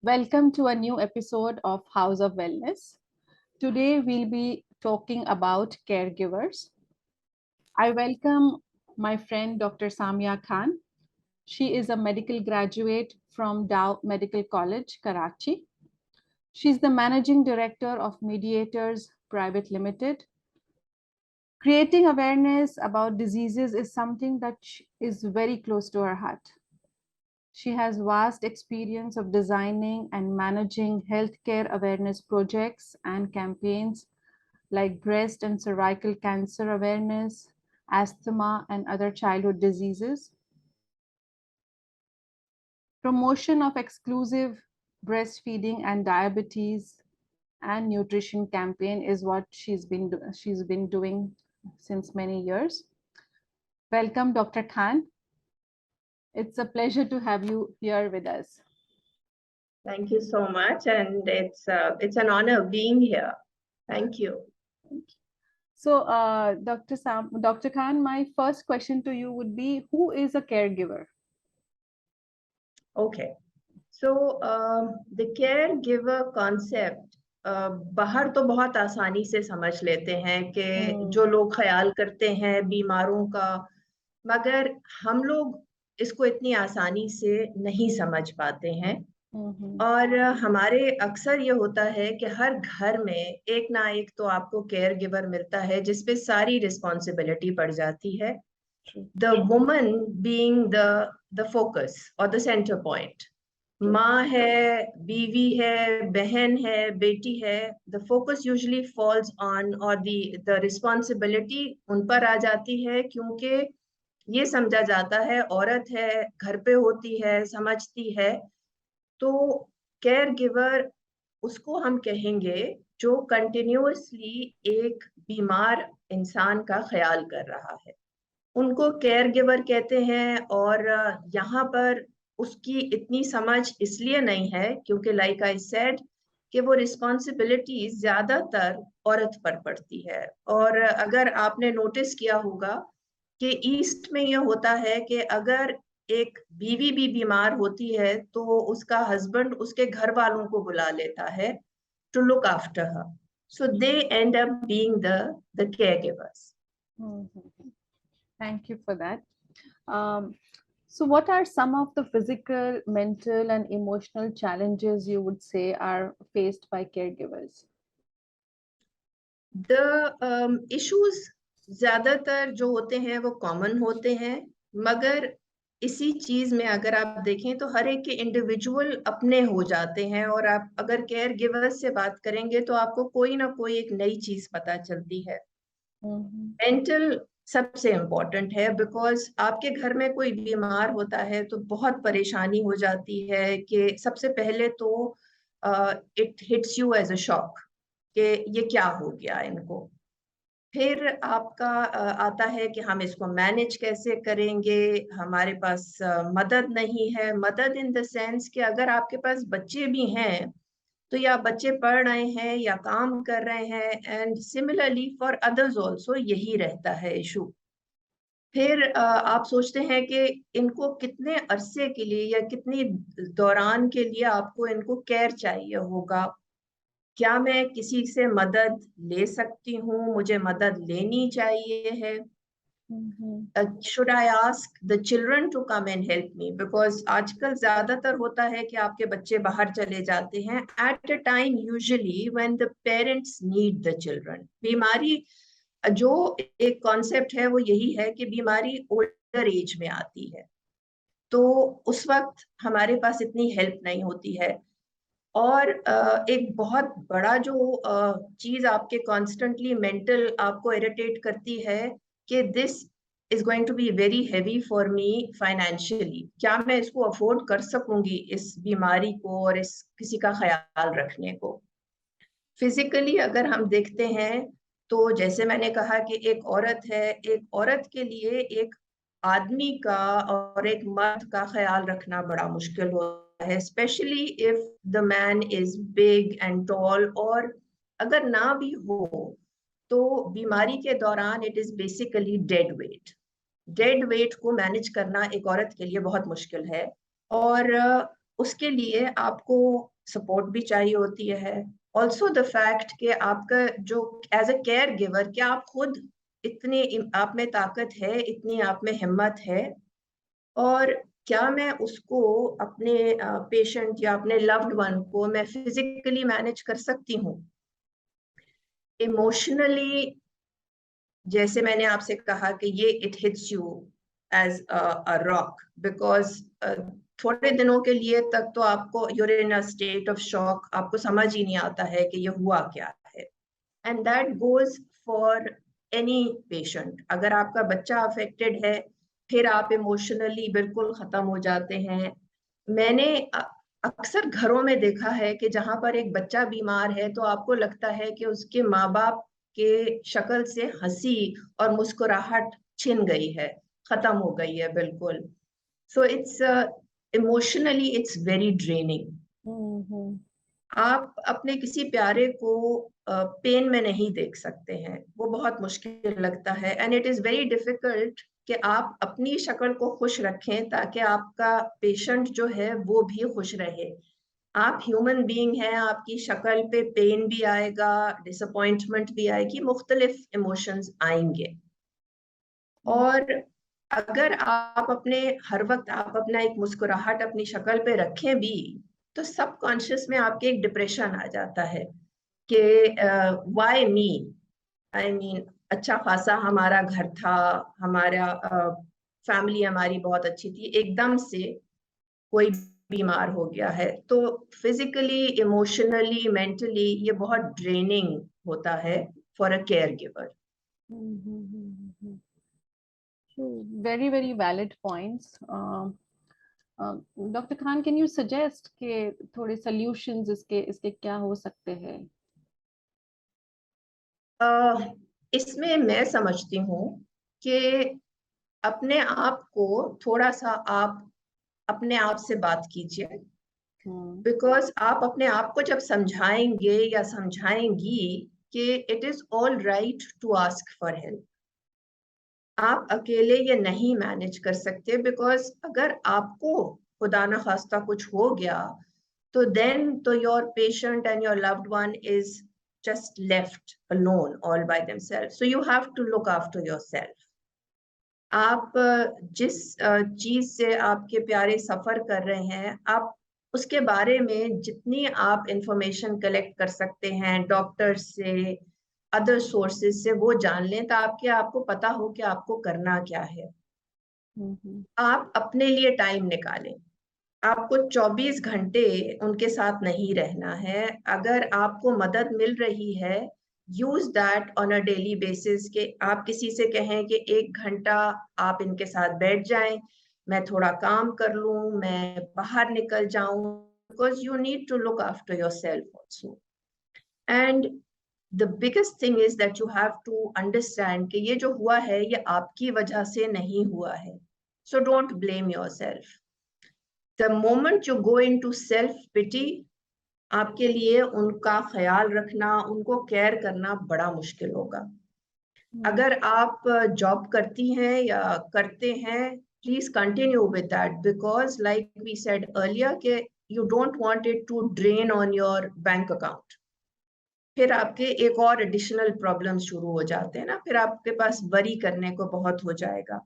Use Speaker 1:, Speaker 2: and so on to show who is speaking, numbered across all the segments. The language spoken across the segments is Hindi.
Speaker 1: Welcome to a new episode of House of Wellness. Today we'll be talking about caregivers. I welcome my friend Dr. Samia Khan. She is a medical graduate from Dow Medical College, Karachi. She's the managing director of Mediators Private Limited. Creating awareness about diseases is something that is very close to her heart. She has vast experience of designing and managing healthcare awareness projects and campaigns like breast and cervical cancer awareness, asthma, and other childhood diseases. Promotion of exclusive breastfeeding and diabetes and nutrition campaign is what she's been doing since many years. Welcome, Dr. Khan. It's a pleasure to have you here with us.
Speaker 2: Thank you so much, and it's an honor being here. Thank you.
Speaker 1: So, Dr. Khan, my first question to you would be, who is a caregiver?
Speaker 2: Okay, so the caregiver concept बाहर तो बहुत आसानी से समझ लेते हैं कि जो लोग ख्याल करते हैं बीमारों का, मगर हम लोग इसको इतनी आसानी से नहीं समझ पाते हैं। और हमारे अक्सर ये होता है कि हर घर में एक ना एक तो आपको केयर गिवर मिलता है जिसपे सारी रिस्पॉन्सिबिलिटी पड़ जाती है। The woman being the focus और द सेंटर पॉइंट, माँ है, बीवी है, बहन है, बेटी है, the focus usually falls on और द रिस्पॉन्सिबिलिटी उन पर आ जाती है, क्योंकि ये समझा जाता है औरत है, घर पे होती है, समझती है। तो केयर गिवर उसको हम कहेंगे जो कंटिन्यूअसली एक बीमार इंसान का ख्याल कर रहा है, उनको केयर गिवर कहते हैं। और यहाँ पर उसकी इतनी समझ इसलिए नहीं है क्योंकि लाइक आई सेड कि वो रिस्पॉन्सिबिलिटी ज्यादातर औरत पर पड़ती है। और अगर आपने नोटिस किया होगा कि ईस्ट में ये होता है कि अगर एक बीवी भी बीमार होती है तो उसका हस्बैंड उसके घर वालों को बुला लेता है to look after her, so they end up being the caregivers.
Speaker 1: Thank you for that. So what are some of the physical, mental, and emotional challenges you would say are faced by caregivers?
Speaker 2: The issues ज्यादातर जो होते हैं वो कॉमन होते हैं, मगर इसी चीज में अगर आप देखें तो हर एक के इंडिविजुअल अपने हो जाते हैं। और आप अगर केयर गिवर्स से बात करेंगे तो आपको कोई ना कोई एक नई चीज पता चलती है। मेंटल सबसे इम्पोर्टेंट है, बिकॉज आपके घर में कोई बीमार होता है तो बहुत परेशानी हो जाती है कि सबसे पहले तो it hits you as a shock कि ये क्या हो गया इनको। फिर आपका आता है कि हम इसको मैनेज कैसे करेंगे, हमारे पास मदद नहीं है। मदद इन द सेंस कि अगर आपके पास बच्चे भी हैं तो या बच्चे पढ़ रहे हैं या काम कर रहे हैं, and similarly for others also यही रहता है इशू। फिर आप सोचते हैं कि इनको कितने अरसे के लिए या कितनी दौरान के लिए आपको इनको केयर चाहिए होगा, क्या मैं किसी से मदद ले सकती हूँ, मुझे मदद लेनी चाहिए है, should I ask the children to come and help me, because आजकल ज्यादातर होता है कि आपके बच्चे बाहर चले जाते हैं at a time usually when the parents need the children. बीमारी जो एक कॉन्सेप्ट है वो यही है कि बीमारी ओल्डर एज में आती है, तो उस वक्त हमारे पास इतनी हेल्प नहीं होती है। और एक बहुत बड़ा जो चीज आपके कॉन्स्टेंटली मेंटल आपको इरिटेट करती है कि this is going to be very heavy for me financially, क्या मैं इसको अफोर्ड कर सकूंगी इस बीमारी को और इस किसी का ख्याल रखने को। फिजिकली अगर हम देखते हैं तो जैसे मैंने कहा कि एक औरत है, एक औरत के लिए एक आदमी का और एक मर्द का ख्याल रखना बड़ा मुश्किल होता है, specially if the man is big and tall. और अगर ना भी हो तो बीमारी के दौरान it is basically dead weight. Dead weight को मैनेज करना एक औरत के लिए बहुत मुश्किल है। और उसके लिए आपको सपोर्ट भी चाहिए होती है। ऑल्सो द फैक्ट कि आपका जो एज अ केयर गिवर, क्या आप खुद इतने आप में ताकत है, इतनी आप में हिम्मत है, और क्या मैं उसको अपने पेशेंट या अपने लव्ड वन को मैं फिजिकली मैनेज कर सकती हूँ। इमोशनली, जैसे मैंने आपसे कहा कि ये it hits you as a rock, because थोड़े दिनों के लिए तक तो आपको you're in a state of shock, आपको समझ ही नहीं आता है कि ये हुआ क्या है। And that goes for any patient. अगर आपका बच्चा अफेक्टेड है, फिर आप इमोशनली बिल्कुल खत्म हो जाते हैं। मैंने अक्सर घरों में देखा है कि जहां पर एक बच्चा बीमार है तो आपको लगता है कि उसके माँ बाप के शक्ल से हंसी और मुस्कुराहट छिन गई है, खत्म हो गई है बिल्कुल। So it's emotionally it's very draining. आप अपने किसी प्यारे को पेन में नहीं देख सकते हैं, वो बहुत मुश्किल लगता है। And it is very difficult कि आप अपनी शक्ल को खुश रखें ताकि आपका पेशेंट जो है वो भी खुश रहे। आप ह्यूमन बीइंग हैं, आपकी शक्ल पे पेन भी आएगा, डिसअपॉइंटमेंट भी आएगी, मुख्तलिफ इमोशंस आएंगे। और अगर आप अपने हर वक्त आप अपना एक मुस्कुराहट अपनी शक्ल पे रखें भी, तो सबकॉन्शियस में आपके एक डिप्रेशन आ जाता है कि व्हाई मी, आई मीन अच्छा खासा हमारा घर था, हमारा फैमिली हमारी बहुत अच्छी थी, एकदम से कोई बीमार हो गया है। तो फिजिकली, इमोशनली, मेंटली ये बहुत ड्रेनिंग होता है for a care giver.
Speaker 1: Very, very valid points. Doctor Khan, can you suggest कि थोड़े सॉल्यूशंस इसके इसके क्या हो सकते हैं?
Speaker 2: इसमें मैं समझती हूँ कि अपने आप को थोड़ा सा आप अपने आप से बात कीजिए। बिकॉज आप अपने आप को जब समझाएंगे या समझाएंगी कि it is all right to ask for help, आप अकेले ये नहीं मैनेज कर सकते। बिकॉज अगर आपको खुदा न खास्ता कुछ हो गया तो देन तो your patient and your loved one is just left alone all by themselves. So you have to look after yourself. आप जिस चीज से आपके प्यारे सफर कर रहे हैं, आप उसके बारे में जितनी आप इंफॉर्मेशन कलेक्ट कर सकते हैं डॉक्टर से, अदर सोर्सेज से, वो जान लें ताकि आपको पता हो कि आपको करना क्या है। आप अपने लिए टाइम निकालें। आपको 24 घंटे उनके साथ नहीं रहना है। अगर आपको मदद मिल रही है, use that on a daily basis. के आप किसी से कहें कि 1 घंटा आप इनके साथ बैठ जाएं, मैं थोड़ा काम कर लूं, मैं बाहर निकल जाऊं, because you need to look after yourself also. And the biggest thing is that you have to understand कि ये जो हुआ है ये आपकी वजह से नहीं हुआ है। So don't blame yourself. The moment you go into self pity, आपके लिए उनका ख्याल रखना, उनको केयर करना बड़ा मुश्किल होगा। अगर आप जॉब करती हैं या करते हैं, please continue with that, because like we said earlier कि you don't want it to drain on your bank account. फिर आपके एक और एडिशनल प्रॉब्लम शुरू हो जाते हैं ना, फिर आपके पास वरी करने को बहुत हो जाएगा।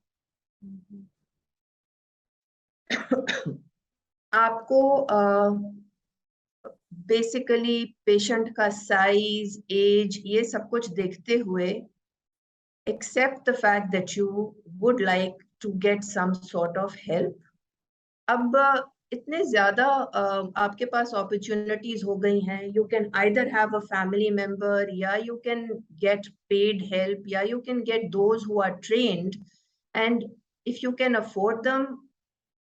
Speaker 2: आपको बेसिकली पेशेंट का साइज, एज, ये सब कुछ देखते हुए except the fact that you would like to get some sort of help. अब इतने ज्यादा आपके पास अपॉर्चुनिटीज हो गई हैं, you can either have a family member, या you can get paid help, या you can get those who are trained. And if you can afford them,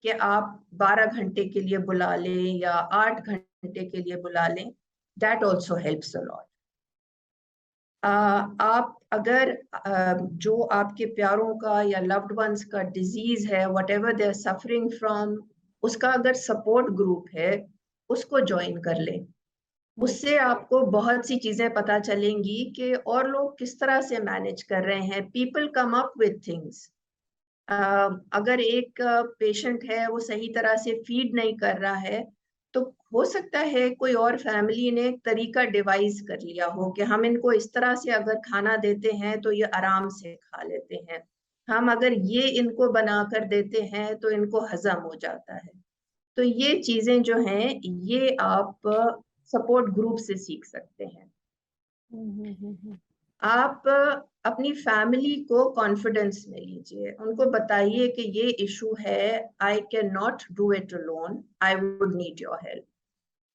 Speaker 2: कि आप 12 घंटे के लिए बुला लें या 8 घंटे के लिए बुला लें, that also helps a lot. आप अगर जो आपके प्यारों का या लव्ड वंस का डिजीज है, whatever they are suffering from, उसका अगर सपोर्ट ग्रुप है, उसको ज्वाइन कर लें। उससे आपको बहुत सी चीजें पता चलेंगी कि और लोग किस तरह से मैनेज कर रहे हैं। People come up with things. अगर एक पेशेंट है वो सही तरह से फीड नहीं कर रहा है, तो हो सकता है कोई और फैमिली ने एक तरीका डिवाइस कर लिया हो कि हम इनको इस तरह से अगर खाना देते हैं तो ये आराम से खा लेते हैं, हम अगर ये इनको बना कर देते हैं तो इनको हजम हो जाता है। तो ये चीजें जो हैं ये आप सपोर्ट ग्रुप से सीख सकते हैं। आप अपनी फैमिली को कॉन्फिडेंस में लीजिए, उनको बताइए कि ये इशू है, I can not do it alone, I would need your help.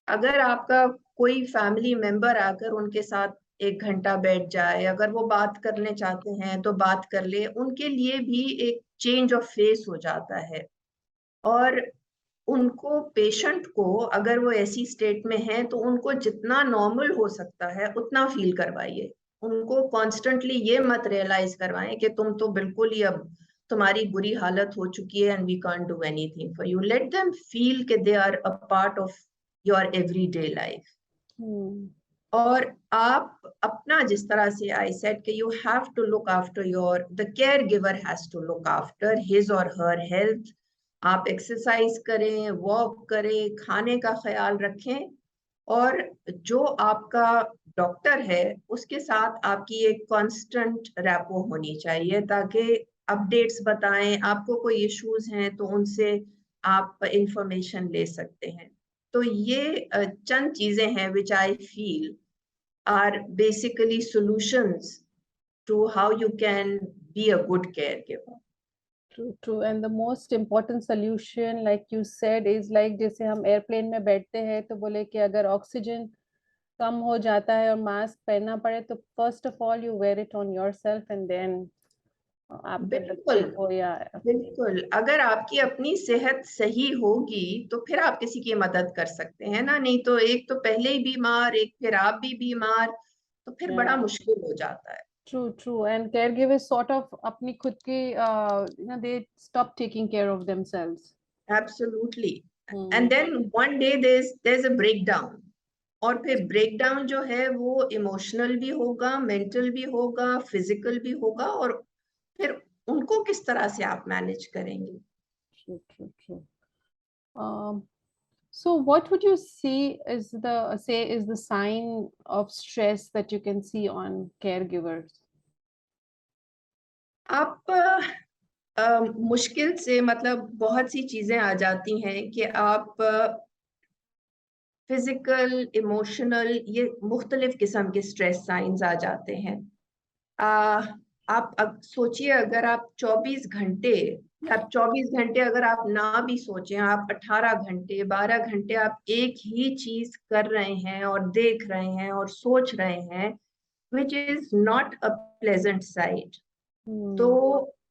Speaker 2: अगर आपका कोई फैमिली मेंबर आकर उनके साथ 1 घंटा बैठ जाए, अगर वो बात करने चाहते हैं तो बात कर ले, उनके लिए भी एक चेंज ऑफ फेस हो जाता है। और उनको, पेशेंट को, अगर वो ऐसी स्टेट में है तो उनको जितना नॉर्मल हो सकता है उतना फील करवाइए। उनको कॉन्स्टेंटली ये मत रियलाइज करवाएं कि तुम तो बिल्कुल ही अब तुम्हारी बुरी हालत हो चुकी है and we can't do anything for you. Let them feel कि they are a part of your everyday life. और आप अपना, जिस तरह से आई सेड कि you have to look after your, the care giver has to look after his और हर हेल्थ। आप एक्सरसाइज करें, वॉक करें, खाने का ख्याल रखें, और जो आपका डॉक्टर है उसके साथ आपकी एक कांस्टेंट रैपो होनी चाहिए, ताकि अपडेट्स बताएं, आपको कोई इश्यूज हैं तो उनसे आप इंफॉर्मेशन ले सकते हैं। तो ये चंद चीजें हैं which I feel are basically solutions to how you can be a good caregiver.
Speaker 1: True, true. And the most important solution, like you said, is like जैसे हम एयरप्लेन में बैठते हैं तो बोले कि अगर ऑक्सीजन कम हो जाता है और मास्क पहनना पड़े तो first of all you wear it on yourself and then आपके
Speaker 2: बिल्कुल,
Speaker 1: बच्चे को या
Speaker 2: बिल्कुल। अगर आपकी अपनी सेहत सही होगी तो फिर आप किसी की मदद कर सकते हैं ना, नहीं तो एक तो पहले ही बीमार, एक फिर आप भी बीमार, तो फिर बड़ा मुश्किल हो जाता है।
Speaker 1: True, true. And caregivers sort of अपनी खुद की they stop taking care of themselves.
Speaker 2: Absolutely. And then one day there's a breakdown, और फिर ब्रेकडाउन जो है वो इमोशनल भी होगा, मेंटल भी होगा, फिजिकल भी होगा, और फिर उनको किस तरह से आप मैनेज करेंगे?
Speaker 1: True, true, true. So what would you see is the sign of stress that you can see on caregivers?
Speaker 2: आप मुश्किल से, मतलब बहुत सी चीजें आ जाती हैं कि आप फिजिकल, इमोशनल, ये मुख्तलिफ किस्म के स्ट्रेस साइंस आ जाते हैं। आप सोचिए, अगर आप 24 घंटे, आप 24 घंटे अगर आप ना भी सोचें, आप 18 घंटे, 12 घंटे आप एक ही चीज कर रहे हैं और देख रहे हैं और सोच रहे हैं, which is not a pleasant sight. So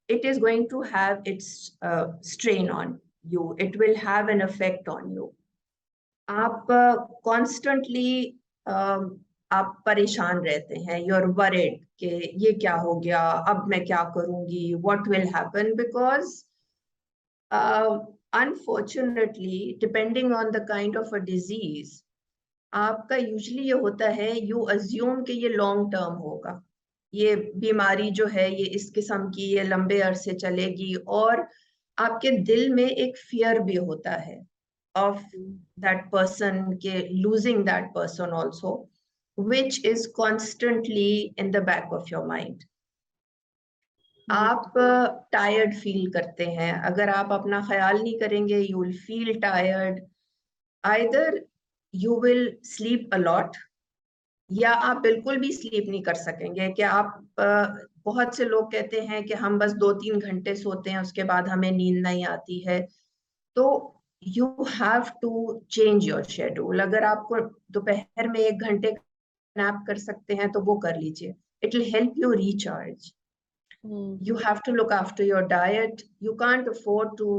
Speaker 2: it is going to have its strain on you. It will have an effect on you. आप कॉन्स्टेंटली आप परेशान रहते हैं, यू आर वरिड कि ये क्या हो गया, अब मैं क्या करूंगी, what will happen, because unfortunately depending on the kind of a disease, आपका यूजली ये होता है, यू अज्यूम कि ये लॉन्ग टर्म होगा, ये बीमारी जो है ये इस किस्म की, ये लंबे अरसे चलेगी, और आपके दिल में एक फियर भी होता है of that person, losing that person also, which is constantly in the back of your mind. आप टायर्ड फील करते हैं, अगर आप अपना ख्याल नहीं करेंगे you will feel tired, either you will sleep a lot, या आप बिल्कुल भी स्लीप नहीं कर सकेंगे। कि आप बहुत से लोग कहते हैं कि हम बस 2-3 घंटे सोते हैं उसके बाद हमें नींद नहीं आती है। तो you have to change your schedule. अगर आपको दोपहर में 1 घंटे नैप कर सकते हैं तो वो कर लीजिए, it will help you recharge. You have to look after your diet. You can't afford to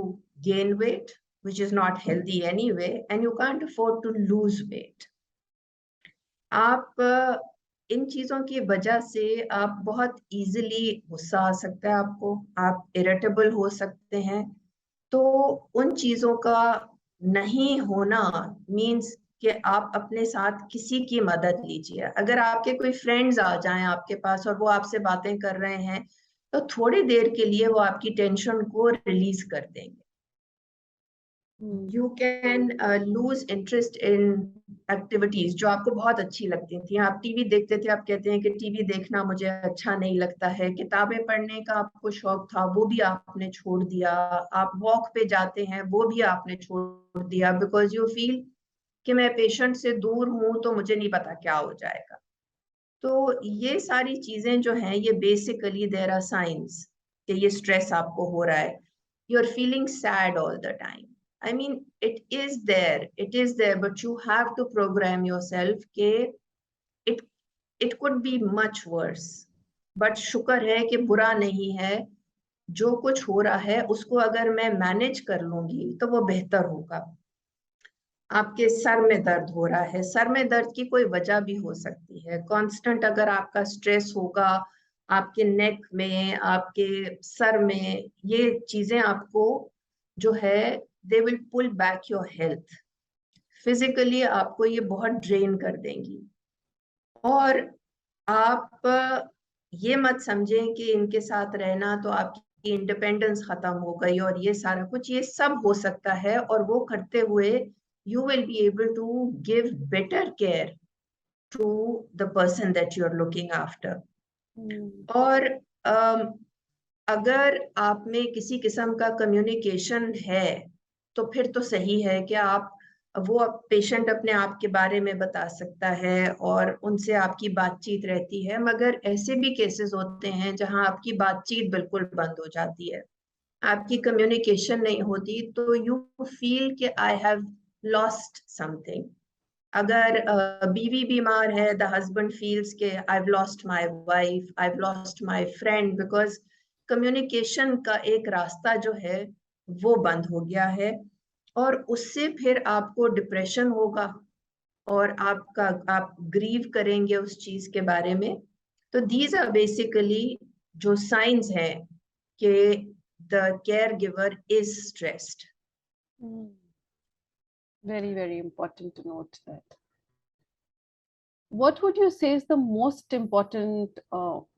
Speaker 2: gain weight, which is not healthy anyway, and you can't afford to lose weight. आप इन चीजों की वजह से आप बहुत इजीली, गुस्सा आ सकता है आपको, आप इरिटेबल हो सकते हैं। तो उन चीजों का नहीं होना मीन्स कि आप अपने साथ किसी की मदद लीजिए। अगर आपके कोई फ्रेंड्स आ जाएं आपके पास और वो आपसे बातें कर रहे हैं, तो थोड़ी देर के लिए वो आपकी टेंशन को रिलीज कर देंगे। You can lose interest in activities जो आपको बहुत अच्छी लगती थी। आप टीवी देखते थे, आप कहते हैं कि टीवी देखना मुझे अच्छा नहीं लगता है। किताबें पढ़ने का आपको शौक था, वो भी आपने छोड़ दिया। आप वॉक पे जाते हैं, वो भी आपने छोड़ दिया, बिकॉज यू फील कि मैं पेशेंट से दूर हूं तो मुझे नहीं पता क्या हो जाएगा। तो ये सारी चीजें जो हैं, ये बेसिकली देयर आर साइंस कि ये स्ट्रेस आपको हो रहा है। You are feeling sad all the time. I mean it is there, but you have to program yourself के it it could be much worse. But शुक्र है कि बुरा नहीं है। जो कुछ हो रहा है उसको अगर मैं मैनेज कर लूंगी तो वो बेहतर होगा। आपके सर में दर्द हो रहा है, सर में दर्द की कोई वजह भी हो सकती है। कांस्टेंट अगर आपका स्ट्रेस होगा आपके नेक में, आपके सर में, ये चीजें आपको जो है they will pull back your health. Physically आपको ये बहुत ड्रेन कर देंगी। और आप ये मत समझें कि इनके साथ रहना तो आपकी इंडिपेंडेंस खत्म हो गई और ये सारा कुछ, ये सब हो सकता है। और वो करते हुए you will be able to give better care to the person that you're looking after. और अगर आप में किसी किस्म का कम्युनिकेशन है तो फिर तो सही है कि आप वो पेशेंट अपने आप के बारे में बता सकता है और उनसे आपकी बातचीत रहती है। मगर ऐसे भी केसेस होते हैं जहां आपकी बातचीत बिल्कुल बंद हो जाती है, आपकी कम्युनिकेशन नहीं होती, तो यू फील कि आई हैव लॉस्ट समथिंग। अगर बीवी बीमार है, द हस्बैंड फील्स के I have lost my wife, I have lost my friend, because communication का एक रास्ता जो है वो बंद हो गया है। और उससे फिर आपको डिप्रेशन होगा और आप ग्रीव करेंगे उस चीज के बारे में। तो दीज आर बेसिकली जो साइंस हैं कि the caregiver is stressed.
Speaker 1: Very, very important to note that. What would you say is the most important,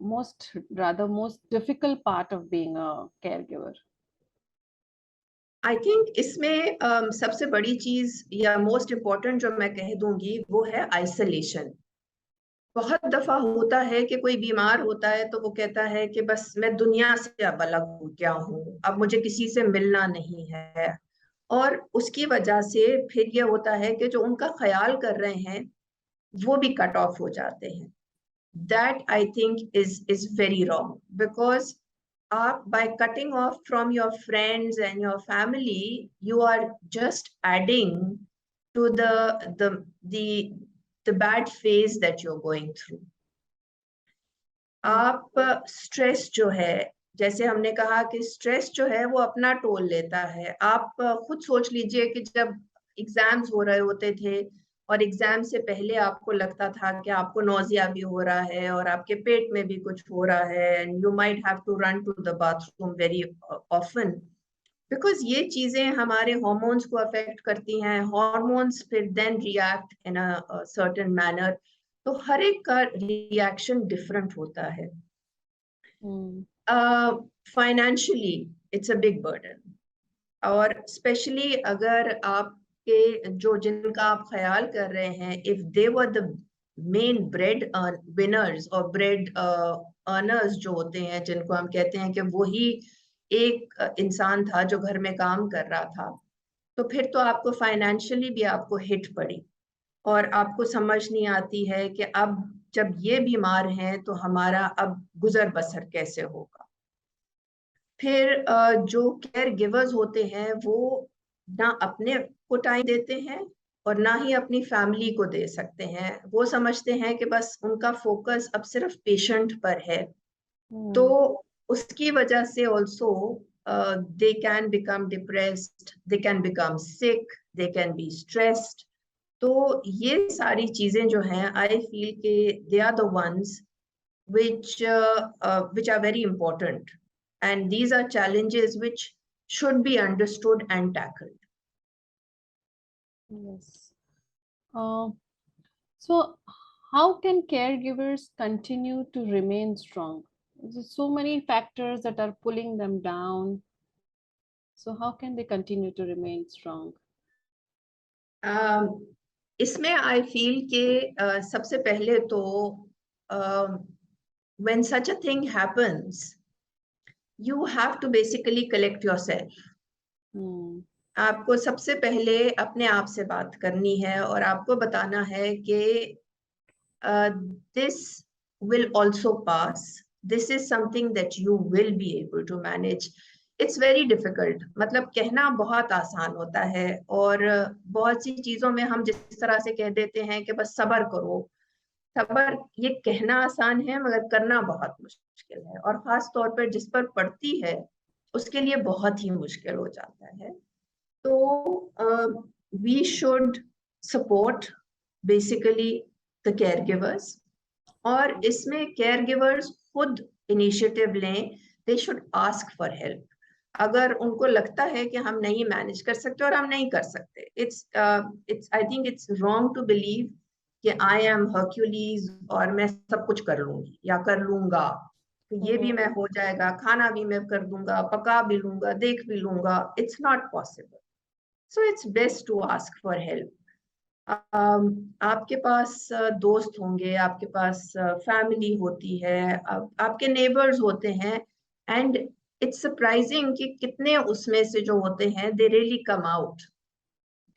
Speaker 1: most difficult part of being a caregiver?
Speaker 2: I think इसमें सबसे बड़ी चीज या मोस्ट इम्पॉर्टेंट जो मैं कह दूंगी वो है आइसोलेशन। बहुत दफा होता है कि कोई बीमार होता है तो वो कहता है कि बस मैं दुनिया से अब अलग हो गया हूँ, अब मुझे किसी से मिलना नहीं है। और उसकी वजह से फिर ये होता है कि जो उनका ख्याल कर रहे हैं वो भी कट ऑफ हो जाते हैं। That I think is very wrong, because by cutting off from your friends and your family, you are just adding to the the bad phase that you're going through. आप स्ट्रेस जो है, जैसे हमने कहा कि स्ट्रेस जो है वो अपना टोल लेता है। आप खुद सोच लीजिए कि जब एग्जाम्स हो रहे होते थे और एग्जाम से पहले आपको लगता था कि आपको नोजिया भी हो रहा है और आपके पेट में भी कुछ हो रहा है, and you might have to run to the bathroom very often, because ये चीजें हमारे हॉर्मोन्स को अफेक्ट करती हैं। हॉर्मोन्स फिर then react in a certain manner. तो हर एक का रिएक्शन डिफरेंट होता है। Financially it's a big burden, और स्पेशली अगर आपके जो जिनका आप ख्याल कर रहे हैं, if they were the main breadwinners और ब्रेड अर्नर्स जो होते हैं, जिनको हम कहते हैं कि वही एक इंसान था जो घर में काम कर रहा था, तो फिर तो आपको फाइनेंशियली भी आपको हिट पड़ी और आपको समझ नहीं आती है कि अब जब ये बीमार हैं तो हमारा अब गुजर बसर कैसे होगा। फिर जो केयर गिवर्स होते हैं वो ना अपने को टाइम देते हैं और ना ही अपनी फैमिली को दे सकते हैं। वो समझते हैं कि बस उनका फोकस अब सिर्फ पेशेंट पर है। तो उसकी वजह से also they can become depressed, they can become sick, they can be stressed. तो ये सारी चीजें जो हैं, आई फील के they are the ones which are very important, and these are challenges which should be understood and tackled.
Speaker 1: Yes. So, how can caregivers continue to remain strong? There's so many factors that are pulling them down. So how can they continue to remain strong?
Speaker 2: इसमें आई फील कि सबसे पहले तो when such a thing happens, you have to basically collect yourself. आपको सबसे पहले अपने आप से बात करनी है और आपको बताना है कि this will also pass. This is something that you will be able to manage. It's very difficult. मतलब कहना बहुत आसान होता है और बहुत सी चीजों में हम जिस तरह से कह देते हैं कि बस सब्र करो, सब्र ये कहना आसान है मगर करना बहुत मुश्किल है, और खास तौर पर जिस पर पड़ती है उसके लिए बहुत ही मुश्किल हो जाता है. तो we should support basically the caregivers, और इसमें caregivers खुद इनिशिएटिव लें. they should ask for help. अगर उनको लगता है कि हम नहीं मैनेज कर सकते और हम नहीं कर सकते, I think it's wrong to believe कि I am Hercules और मैं सब कुछ कर लूंगी या कर लूंगा, तो ये भी मैं हो जाएगा, खाना भी मैं कर दूंगा, पका भी लूंगा, देख भी लूंगा. It's not possible. So it's best to ask for help. आपके पास दोस्त होंगे, आपके पास फैमिली होती है, आपके नेबर्स होते हैं, एंड इट्स सरप्राइजिंग कि कितने उसमें से जो होते हैं they really come out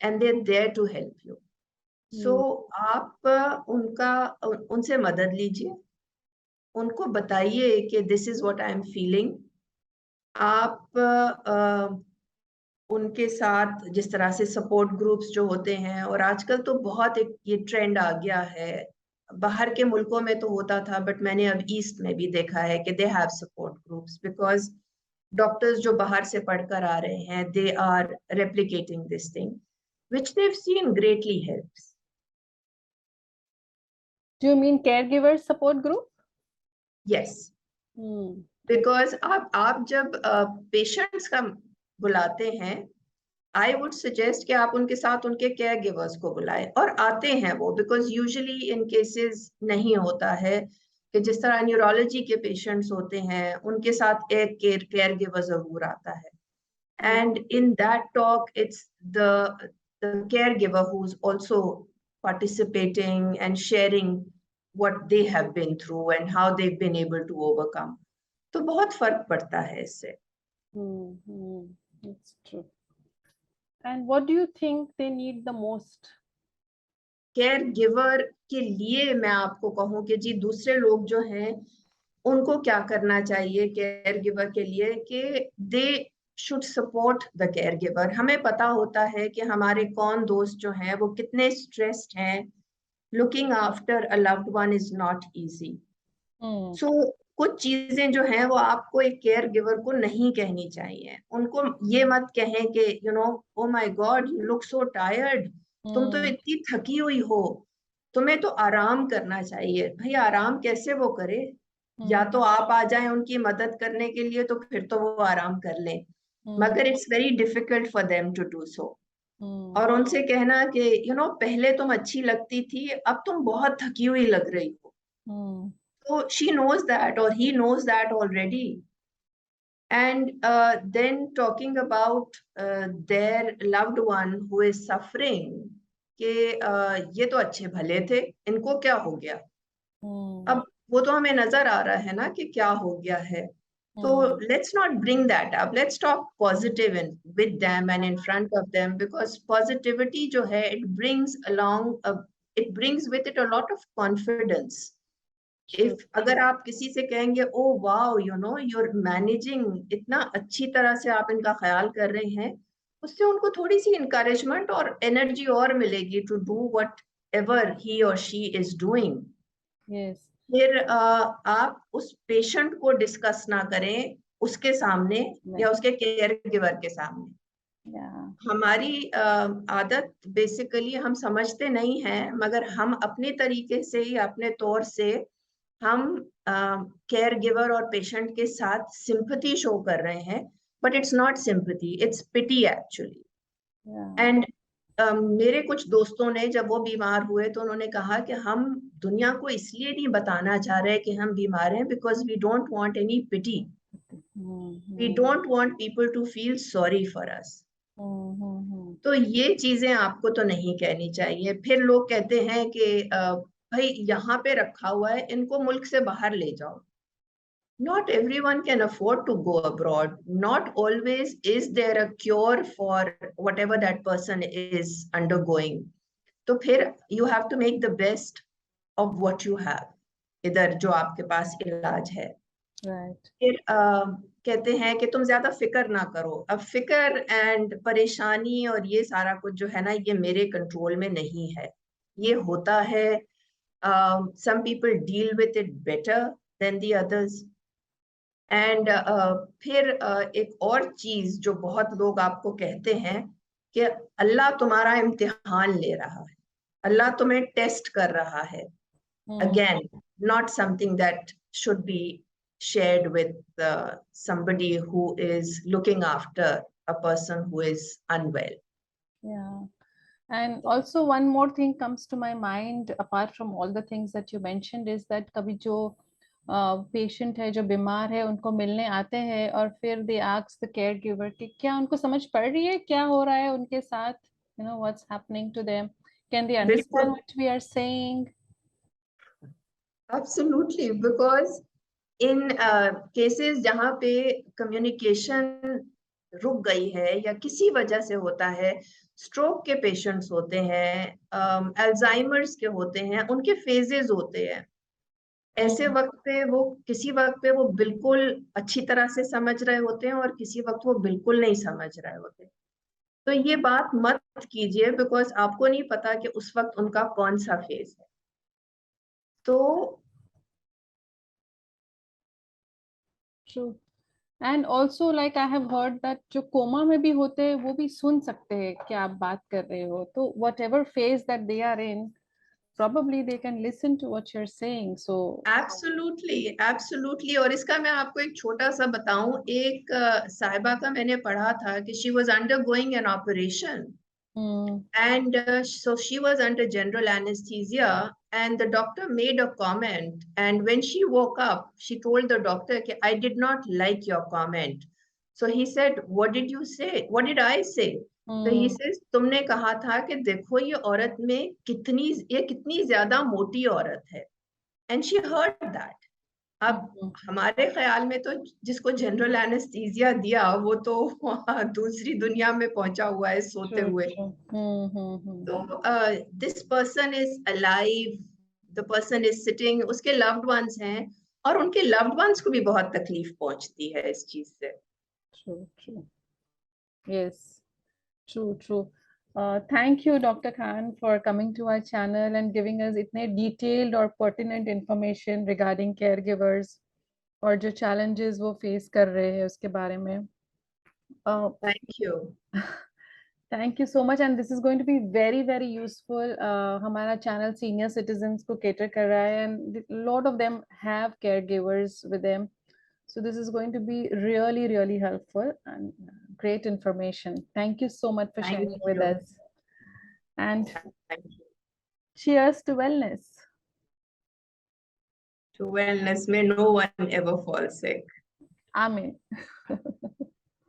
Speaker 2: and they are there to help you. So आप उनसे मदद लीजिए, उनको बताइए कि this is what I am feeling. आप उनके साथ जिस तरह से सपोर्ट ग्रुप्स जो होते हैं, और आजकल तो बहुत एक ये ट्रेंड आ गया है, बाहर के मुल्कों में तो होता था बट मैंने अब ईस्ट में भी देखा है कि they have support groups, because doctors जो बाहर से पढ़कर आ रहे हैं they are replicating this thing which they've seen greatly helps.
Speaker 1: Do you mean caregiver support group?
Speaker 2: Yes. Because आप जब पेशेंट्स का बुलाते हैं, आई वुड सजेस्ट कि आप उनके साथ उनके केयर गिवर्स को बुलाएं, और आते हैं वो, बिकॉज यूजुअली इन केसेस नहीं होता है कि जिस तरह न्यूरोलॉजी के पेशेंट्स होते हैं उनके साथ एक केयर गिवर जरूर आता है, and in that talk it's the caregiver who's also participating and sharing what they have been through and how they've been able to overcome. तो बहुत फर्क पड़ता है इससे.
Speaker 1: It's true. And what do you think they need the most?
Speaker 2: caregiver के लिए मैं आपको कहूँ कि जी दूसरे लोग जो हैं उनको क्या करना चाहिए caregiver के लिए, कि they should support the caregiver. हमें पता होता है कि हमारे कौन दोस्त जो हैं वो कितने stressed हैं. Looking after a loved one is not easy. So कुछ चीजें जो हैं वो आपको एक केयर गिवर को नहीं कहनी चाहिए. उनको ये मत कहें कि oh my God, you look so tired. तुम तो इतनी थकी हुई हो, तुम्हें तो आराम करना चाहिए. भाई आराम कैसे वो करे? या तो आप आ जाएं उनकी मदद करने के लिए तो फिर तो वो आराम कर लें, मगर it's very difficult for them to do so. और उनसे कहना कि पहले तुम अच्छी लगती थी, अब तुम बहुत थकी हुई लग रही हो. So she knows that, or he knows that already. And then talking about their loved one who is suffering, कि ये तो अच्छे भले थे, इनको क्या हो गया? अब वो तो हमें नजर आ रहा है ना कि क्या हो गया है. So let's not bring that up. Let's talk positive with them and in front of them, because positivity जो है it brings with it a lot of confidence. If अगर आप किसी से कहेंगे oh wow, you're managing, इतना अच्छी तरह से आप इनका ख्याल कर रहे हैं, उससे उनको थोड़ी सी encouragement और energy और मिलेगी to do whatever he or she is doing.
Speaker 1: Yes.
Speaker 2: फिर आप उस पेशेंट को डिस्कस ना करें उसके सामने या उसके केयर गिवर के सामने. हमारी आदत बेसिकली हम समझते नहीं हैं, मगर हम अपने तरीके से ही अपने तौर से हम केयर गिवर और पेशेंट के साथ सिंपैथी शो कर रहे हैं, but it's not sympathy, it's pity actually. And मेरे कुछ दोस्तों ने जब वो बीमार हुए तो उन्होंने कहा कि हम दुनिया को इसलिए नहीं बताना चाह रहे कि हम बीमार हैं because we don't want any pity. We don't want people to feel sorry for us. तो ये चीजें आपको तो नहीं कहनी चाहिए. फिर लोग कहते हैं कि भाई यहाँ पे रखा हुआ है, इनको मुल्क से बाहर ले जाओ. Not everyone can afford to go abroad. Not always is there a cure for whatever that person is undergoing. तो फिर you have to make the best of what you have. इधर जो आपके पास इलाज है.
Speaker 1: Right.
Speaker 2: फिर कहते हैं कि तुम ज्यादा फिक्र ना करो. अब फिक्र एंड परेशानी और ये सारा कुछ जो है ना, ये मेरे कंट्रोल में नहीं है. ये होता है. Some people deal with it better than the others. And फिर एक और चीज जो बहुत लोग आपको कहते हैं कि अल्लाह तुम्हारा इम्तिहान ले रहा है, अल्लाह तुम्हें टेस्ट कर रहा है. Again, not something that should be shared with somebody who is looking after a person who is unwell.
Speaker 1: Yeah. And also one more thing comes to my mind apart from all the things that you mentioned is that कभी जो पेशेंट है, जो बीमार है, उनको मिलने आते हैं और फिर they ask the care giver कि क्या उनको समझ पड़ रही है क्या हो रहा है उनके साथ, you know what's happening to them, can they understand what we are saying?
Speaker 2: Absolutely, because in cases जहाँ पे कम्युनिकेशन रुक गई है या किसी वजह से होता है, स्ट्रोक के पेशेंट्स होते हैं, अल्जाइमर्स के होते हैं, उनके फेजेस होते हैं. ऐसे वक्त पे वो किसी वक्त पे वो बिल्कुल अच्छी तरह से समझ रहे होते हैं और किसी वक्त वो बिल्कुल नहीं समझ रहे होते. तो ये बात मत कीजिए, बिकॉज आपको नहीं पता कि उस वक्त उनका कौन सा फेज है. तो
Speaker 1: True. And also like I have heard that जो कोमा में भी होते हैं वो भी सुन सकते हैं कि आप बात कर रहे हो, तो whatever phase that they are in, probably they can listen to what you're saying. So
Speaker 2: absolutely, absolutely. और इसका मैं आपको एक छोटा सा बताऊं. एक साहिबा का मैंने पढ़ा था कि she was undergoing an operation. And so she was under general anesthesia, and the doctor made a comment, and when she woke up she told the doctor, I did not like your comment. So he said, what did you say? What did I say? So he says, तुमने कहा था कि देखो ये औरत में कितनी ज्यादा मोटी औरत है. And she heard that. अब हमारे ख्याल में तो जिसको जनरल एनेस्थीसिया दिया वो तो दूसरी दुनिया में पहुंचा हुआ है सोते हुए. तो this person is alive, the person is sitting, उसके लव्ड वंस हैं और उनके लव्ड वंस को भी बहुत तकलीफ पहुंचती है इस चीज से.
Speaker 1: True. Yes, true. Thank you, Dr. Khan, for coming to our channel and giving us इतने detailed और pertinent information regarding caregivers और जो challenges वो face कर रहे हैं उसके बारे में.
Speaker 2: Thank you.
Speaker 1: Thank you so much, and this is going to be very useful. हमारा channel senior citizens को cater कर रहा है, and a lot of them have caregivers with them. So this is going to be really helpful and great information. Thank you so much for sharing with us. And cheers to wellness.
Speaker 2: To wellness, may no one ever fall sick.
Speaker 1: Amen.